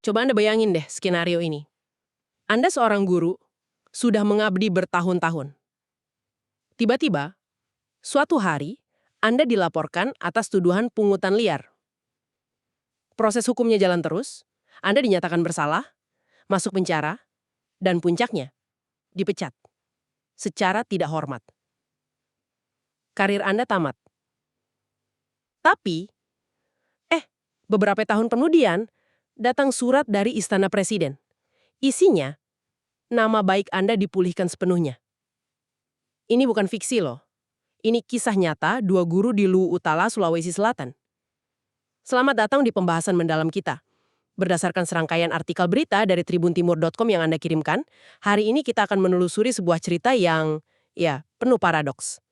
Coba Anda bayangin deh skenario ini. Anda seorang guru, sudah mengabdi bertahun-tahun. Tiba-tiba, suatu hari, Anda dilaporkan atas tuduhan pungutan liar. Proses hukumnya jalan terus, Anda dinyatakan bersalah, masuk penjara, dan puncaknya, dipecat. Secara tidak hormat. Karir Anda tamat. Tapi, beberapa tahun kemudian, datang surat dari Istana Presiden. Isinya, nama baik Anda dipulihkan sepenuhnya. Ini bukan fiksi loh. Ini kisah nyata dua guru di Luwu Utara, Sulawesi Selatan. Selamat datang di pembahasan mendalam kita. Berdasarkan serangkaian artikel berita dari tribuntimur.com yang Anda kirimkan, hari ini kita akan menelusuri sebuah cerita yang, penuh paradoks.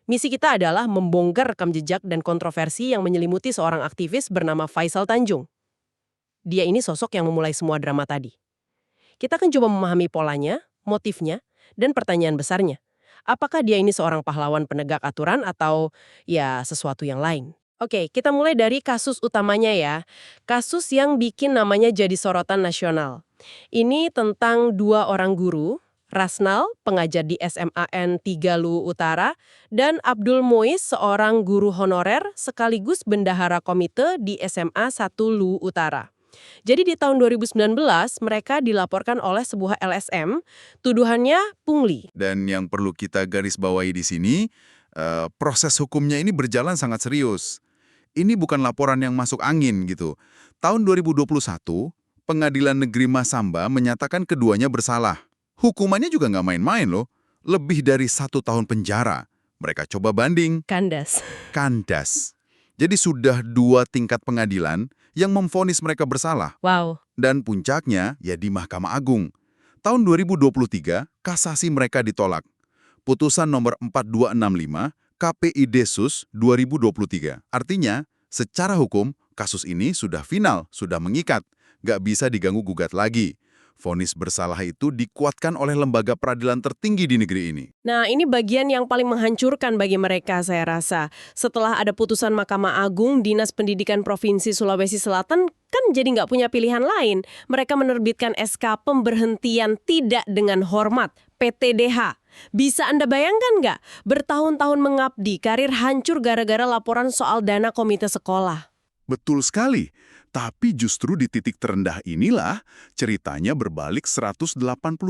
Misi kita adalah membongkar rekam jejak dan kontroversi yang menyelimuti seorang aktivis bernama Faisal Tanjung. Dia ini sosok yang memulai semua drama tadi. Kita akan coba memahami polanya, motifnya, dan pertanyaan besarnya. Apakah dia ini seorang pahlawan penegak aturan atau sesuatu yang lain? Oke, kita mulai dari kasus utamanya ya. Kasus yang bikin namanya jadi sorotan nasional. Ini tentang dua orang guru, Rasnal, pengajar di SMAN 3 Luwu Utara, dan Abdul Muiz, seorang guru honorer sekaligus bendahara komite di SMA 1 Luwu Utara. Jadi di tahun 2019 mereka dilaporkan oleh sebuah LSM, tuduhannya pungli. Dan yang perlu kita garis bawahi di sini, proses hukumnya ini berjalan sangat serius. Ini bukan laporan yang masuk angin gitu. Tahun 2021, Pengadilan Negeri Masamba menyatakan keduanya bersalah. Hukumannya juga nggak main-main loh, lebih dari 1 tahun penjara. Mereka coba banding. Kandas. Jadi sudah 2 tingkat pengadilan yang memvonis mereka bersalah. Wow. Dan puncaknya ya di Mahkamah Agung. Tahun 2023, kasasi mereka ditolak. Putusan nomor 4265 KPI Desus 2023. Artinya, secara hukum, kasus ini sudah final, sudah mengikat. Nggak bisa diganggu-gugat lagi. Vonis bersalah itu dikuatkan oleh lembaga peradilan tertinggi di negeri ini. Nah, ini bagian yang paling menghancurkan bagi mereka, saya rasa. Setelah ada putusan Mahkamah Agung, Dinas Pendidikan Provinsi Sulawesi Selatan kan jadi nggak punya pilihan lain. Mereka menerbitkan SK Pemberhentian Tidak Dengan Hormat, PTDH. Bisa Anda bayangkan nggak? Bertahun-tahun mengabdi, karir hancur gara-gara laporan soal dana komite sekolah. Betul sekali. Tapi justru di titik terendah inilah ceritanya berbalik 180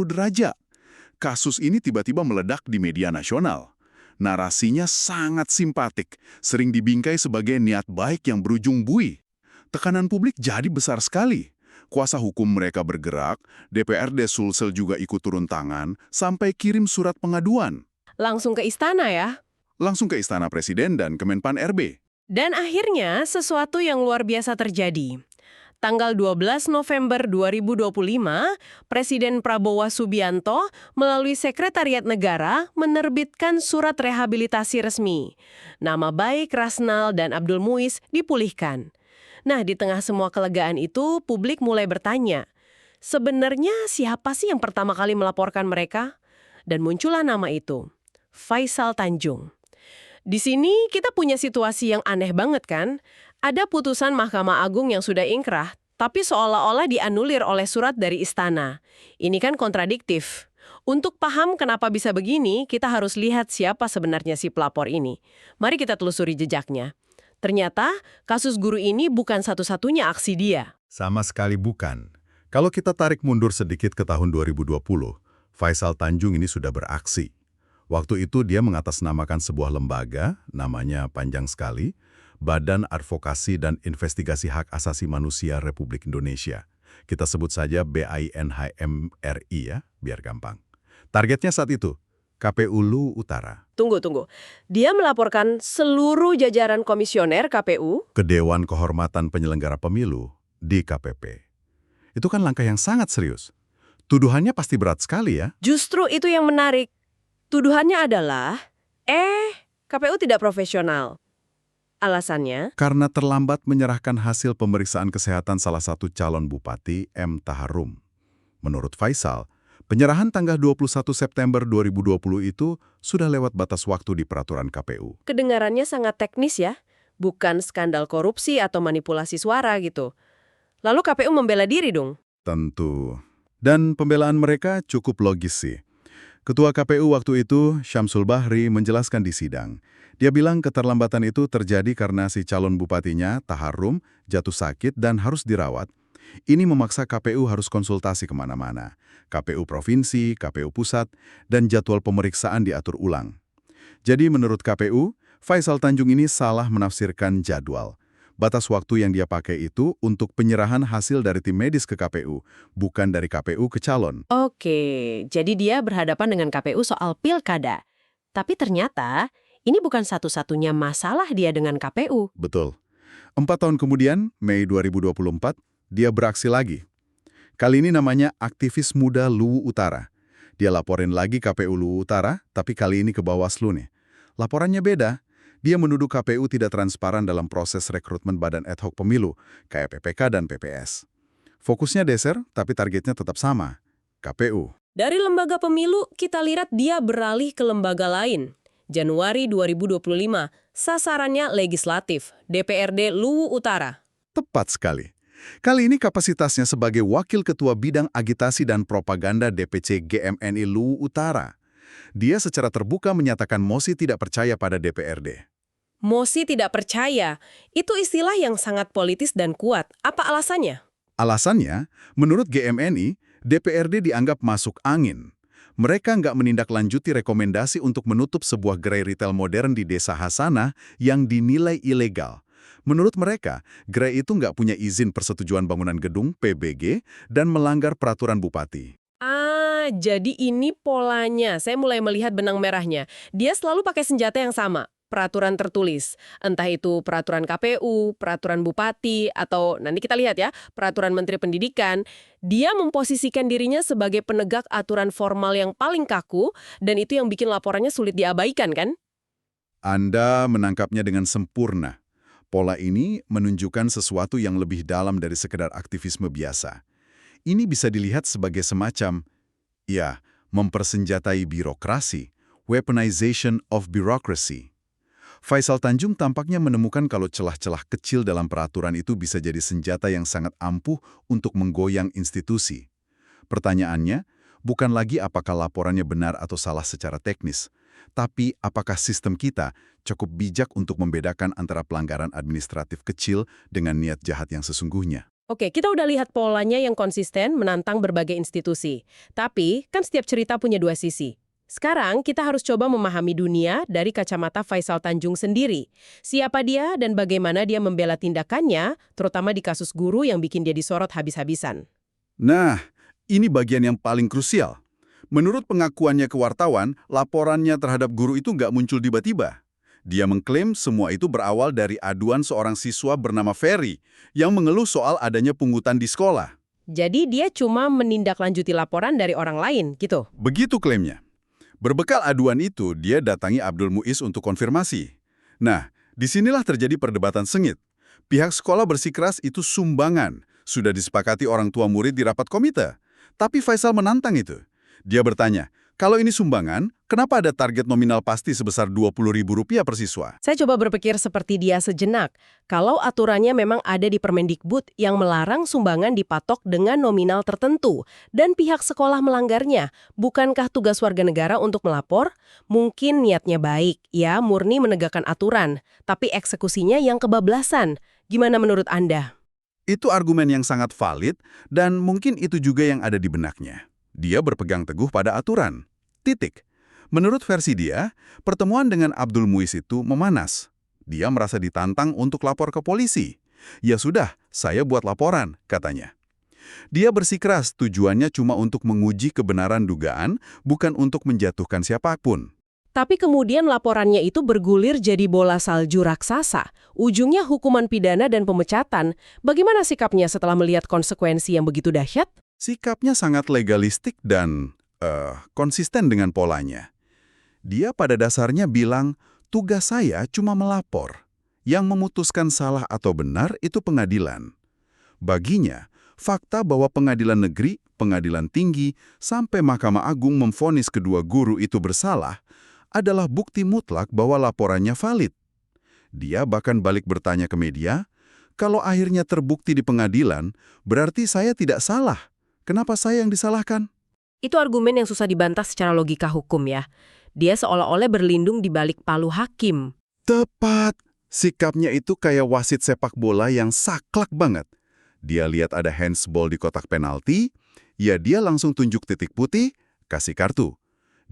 derajat. Kasus ini tiba-tiba meledak di media nasional. Narasinya sangat simpatik, sering dibingkai sebagai niat baik yang berujung buih. Tekanan publik jadi besar sekali. Kuasa hukum mereka bergerak, DPRD Sulsel juga ikut turun tangan, sampai kirim surat pengaduan. Langsung ke istana ya? Langsung ke Istana Presiden dan Kemenpan RB. Dan akhirnya sesuatu yang luar biasa terjadi. Tanggal 12 November 2025, Presiden Prabowo Subianto melalui Sekretariat Negara menerbitkan surat rehabilitasi resmi. Nama baik Rasnal dan Abdul Muiz dipulihkan. Nah, di tengah semua kelegaan itu, publik mulai bertanya, sebenarnya siapa sih yang pertama kali melaporkan mereka? Dan muncullah nama itu, Faisal Tanjung. Di sini kita punya situasi yang aneh banget kan? Ada putusan Mahkamah Agung yang sudah ingkrah, tapi seolah-olah dianulir oleh surat dari istana. Ini kan kontradiktif. Untuk paham kenapa bisa begini, kita harus lihat siapa sebenarnya si pelapor ini. Mari kita telusuri jejaknya. Ternyata, kasus guru ini bukan satu-satunya aksi dia. Sama sekali bukan. Kalau kita tarik mundur sedikit ke tahun 2020, Faisal Tanjung ini sudah beraksi. Waktu itu dia mengatasnamakan sebuah lembaga, namanya panjang sekali, Badan Advokasi dan Investigasi Hak Asasi Manusia Republik Indonesia. Kita sebut saja BAINHMRI ya, biar gampang. Targetnya saat itu, KPU Luwu Utara. Tunggu. Dia melaporkan seluruh jajaran komisioner KPU ke Dewan Kehormatan Penyelenggara Pemilu, DKPP. Itu kan langkah yang sangat serius. Tuduhannya pasti berat sekali ya. Justru itu yang menarik. Tuduhannya adalah, KPU tidak profesional. Alasannya? Karena terlambat menyerahkan hasil pemeriksaan kesehatan salah satu calon bupati, M. Taharum. Menurut Faisal, penyerahan tanggal 21 September 2020 itu sudah lewat batas waktu di peraturan KPU. Kedengarannya sangat teknis ya, bukan skandal korupsi atau manipulasi suara gitu. Lalu KPU membela diri dong? Tentu. Dan pembelaan mereka cukup logis sih. Ketua KPU waktu itu, Syamsul Bahri, menjelaskan di sidang. Dia bilang keterlambatan itu terjadi karena si calon bupatinya, Taharum, jatuh sakit dan harus dirawat. Ini memaksa KPU harus konsultasi kemana-mana. KPU Provinsi, KPU Pusat, dan jadwal pemeriksaan diatur ulang. Jadi menurut KPU, Faisal Tanjung ini salah menafsirkan jadwal. Batas waktu yang dia pakai itu untuk penyerahan hasil dari tim medis ke KPU, bukan dari KPU ke calon. Oke, jadi dia berhadapan dengan KPU soal pilkada. Tapi ternyata ini bukan satu-satunya masalah dia dengan KPU. Betul. 4 tahun kemudian, Mei 2024, dia beraksi lagi. Kali ini namanya aktivis muda Luwu Utara. Dia laporin lagi KPU Luwu Utara, tapi kali ini ke Bawaslu nih. Laporannya beda. Dia menuduh KPU tidak transparan dalam proses rekrutmen badan ad hoc pemilu, kayak PPK dan PPS. Fokusnya geser, tapi targetnya tetap sama, KPU. Dari lembaga pemilu, kita lihat dia beralih ke lembaga lain. Januari 2025, sasarannya legislatif, DPRD Luwu Utara. Tepat sekali. Kali ini kapasitasnya sebagai Wakil Ketua Bidang Agitasi dan Propaganda DPC GMNI Luwu Utara. Dia secara terbuka menyatakan mosi tidak percaya pada DPRD. Mosi tidak percaya, itu istilah yang sangat politis dan kuat. Apa alasannya? Alasannya, menurut GMNI, DPRD dianggap masuk angin. Mereka nggak menindaklanjuti rekomendasi untuk menutup sebuah gerai retail modern di Desa Hasanah yang dinilai ilegal. Menurut mereka, gerai itu nggak punya izin persetujuan bangunan gedung (PBG) dan melanggar peraturan bupati. Jadi ini polanya. Saya mulai melihat benang merahnya. Dia selalu pakai senjata yang sama, peraturan tertulis. Entah itu peraturan KPU, peraturan bupati, atau nanti kita lihat ya, peraturan Menteri Pendidikan. Dia memposisikan dirinya sebagai penegak aturan formal yang paling kaku, dan itu yang bikin laporannya sulit diabaikan, kan? Anda menangkapnya dengan sempurna. Pola ini menunjukkan sesuatu yang lebih dalam dari sekedar aktivisme biasa. Ini bisa dilihat sebagai semacam mempersenjatai birokrasi, weaponization of bureaucracy. Faisal Tanjung tampaknya menemukan kalau celah-celah kecil dalam peraturan itu bisa jadi senjata yang sangat ampuh untuk menggoyang institusi. Pertanyaannya, bukan lagi apakah laporannya benar atau salah secara teknis, tapi apakah sistem kita cukup bijak untuk membedakan antara pelanggaran administratif kecil dengan niat jahat yang sesungguhnya. Oke, kita udah lihat polanya yang konsisten menantang berbagai institusi. Tapi, kan setiap cerita punya dua sisi. Sekarang, kita harus coba memahami dunia dari kacamata Faisal Tanjung sendiri. Siapa dia dan bagaimana dia membela tindakannya, terutama di kasus guru yang bikin dia disorot habis-habisan. Nah, ini bagian yang paling krusial. Menurut pengakuannya ke wartawan, laporannya terhadap guru itu nggak muncul tiba-tiba. Dia mengklaim semua itu berawal dari aduan seorang siswa bernama Ferry yang mengeluh soal adanya pungutan di sekolah. Jadi dia cuma menindaklanjuti laporan dari orang lain, gitu? Begitu klaimnya. Berbekal aduan itu, dia datangi Abdul Muiz untuk konfirmasi. Nah, disinilah terjadi perdebatan sengit. Pihak sekolah bersikeras itu sumbangan, sudah disepakati orang tua murid di rapat komite. Tapi Faisal menantang itu. Dia bertanya, kalau ini sumbangan, kenapa ada target nominal pasti sebesar Rp20.000 per siswa? Saya coba berpikir seperti dia sejenak. Kalau aturannya memang ada di Permendikbud yang melarang sumbangan dipatok dengan nominal tertentu dan pihak sekolah melanggarnya, bukankah tugas warga negara untuk melapor? Mungkin niatnya baik, ya murni menegakkan aturan, tapi eksekusinya yang kebablasan. Gimana menurut Anda? Itu argumen yang sangat valid dan mungkin itu juga yang ada di benaknya. Dia berpegang teguh pada aturan. Titik. Menurut versi dia, pertemuan dengan Abdul Muiz itu memanas. Dia merasa ditantang untuk lapor ke polisi. Ya sudah, saya buat laporan, katanya. Dia bersikeras tujuannya cuma untuk menguji kebenaran dugaan, bukan untuk menjatuhkan siapapun. Tapi kemudian laporannya itu bergulir jadi bola salju raksasa. Ujungnya hukuman pidana dan pemecatan. Bagaimana sikapnya setelah melihat konsekuensi yang begitu dahsyat? Sikapnya sangat legalistik dan konsisten dengan polanya. Dia pada dasarnya bilang, tugas saya cuma melapor. Yang memutuskan salah atau benar itu pengadilan. Baginya, fakta bahwa pengadilan negeri, pengadilan tinggi, sampai Mahkamah Agung memvonis kedua guru itu bersalah, adalah bukti mutlak bahwa laporannya valid. Dia bahkan balik bertanya ke media, Kalau akhirnya terbukti di pengadilan, berarti saya tidak salah. Kenapa saya yang disalahkan? Itu argumen yang susah dibantah secara logika hukum ya. Dia seolah-olah berlindung di balik palu hakim. Tepat. Sikapnya itu kayak wasit sepak bola yang saklek banget. Dia lihat ada handsball di kotak penalti, ya dia langsung tunjuk titik putih, kasih kartu.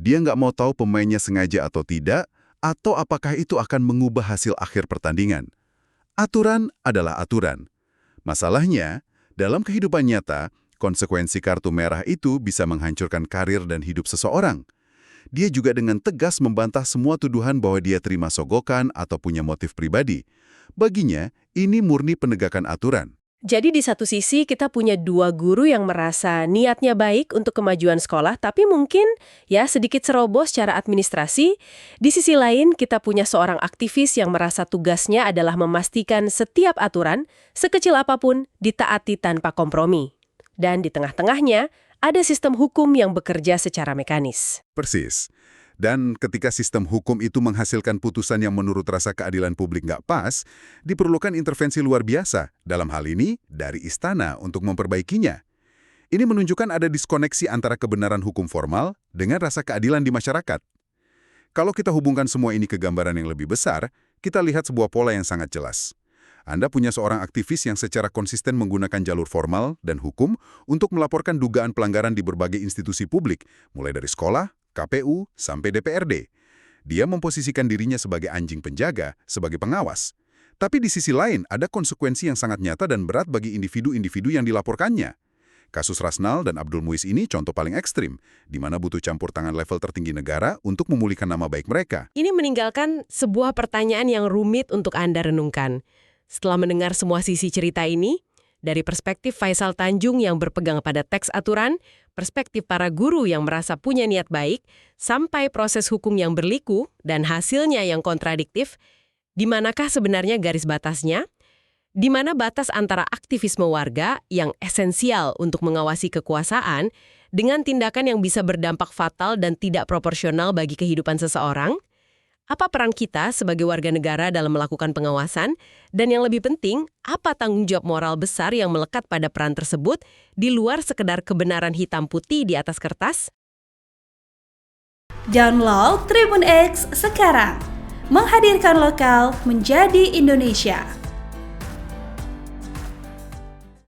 Dia nggak mau tahu pemainnya sengaja atau tidak, atau apakah itu akan mengubah hasil akhir pertandingan. Aturan adalah aturan. Masalahnya, dalam kehidupan nyata, konsekuensi kartu merah itu bisa menghancurkan karir dan hidup seseorang. Dia juga dengan tegas membantah semua tuduhan bahwa dia terima sogokan atau punya motif pribadi. Baginya, ini murni penegakan aturan. Jadi di satu sisi kita punya dua guru yang merasa niatnya baik untuk kemajuan sekolah, tapi mungkin ya sedikit ceroboh secara administrasi. Di sisi lain kita punya seorang aktivis yang merasa tugasnya adalah memastikan setiap aturan, sekecil apapun, ditaati tanpa kompromi. Dan di tengah-tengahnya ada sistem hukum yang bekerja secara mekanis. Persis. Dan ketika sistem hukum itu menghasilkan putusan yang menurut rasa keadilan publik nggak pas, diperlukan intervensi luar biasa, dalam hal ini dari istana untuk memperbaikinya. Ini menunjukkan ada diskoneksi antara kebenaran hukum formal dengan rasa keadilan di masyarakat. Kalau kita hubungkan semua ini ke gambaran yang lebih besar, kita lihat sebuah pola yang sangat jelas. Anda punya seorang aktivis yang secara konsisten menggunakan jalur formal dan hukum untuk melaporkan dugaan pelanggaran di berbagai institusi publik, mulai dari sekolah, KPU, sampai DPRD. Dia memposisikan dirinya sebagai anjing penjaga, sebagai pengawas. Tapi di sisi lain, ada konsekuensi yang sangat nyata dan berat bagi individu-individu yang dilaporkannya. Kasus Rasnal dan Abdul Muiz ini contoh paling ekstrim, di mana butuh campur tangan level tertinggi negara untuk memulihkan nama baik mereka. Ini meninggalkan sebuah pertanyaan yang rumit untuk Anda renungkan. Setelah mendengar semua sisi cerita ini, dari perspektif Faisal Tanjung yang berpegang pada teks aturan, perspektif para guru yang merasa punya niat baik, sampai proses hukum yang berliku dan hasilnya yang kontradiktif, di manakah sebenarnya garis batasnya? Di mana batas antara aktivisme warga yang esensial untuk mengawasi kekuasaan dengan tindakan yang bisa berdampak fatal dan tidak proporsional bagi kehidupan seseorang? Apa peran kita sebagai warga negara dalam melakukan pengawasan? Dan yang lebih penting, apa tanggung jawab moral besar yang melekat pada peran tersebut di luar sekedar kebenaran hitam putih di atas kertas? Download Tribun X sekarang. Menghadirkan lokal menjadi Indonesia.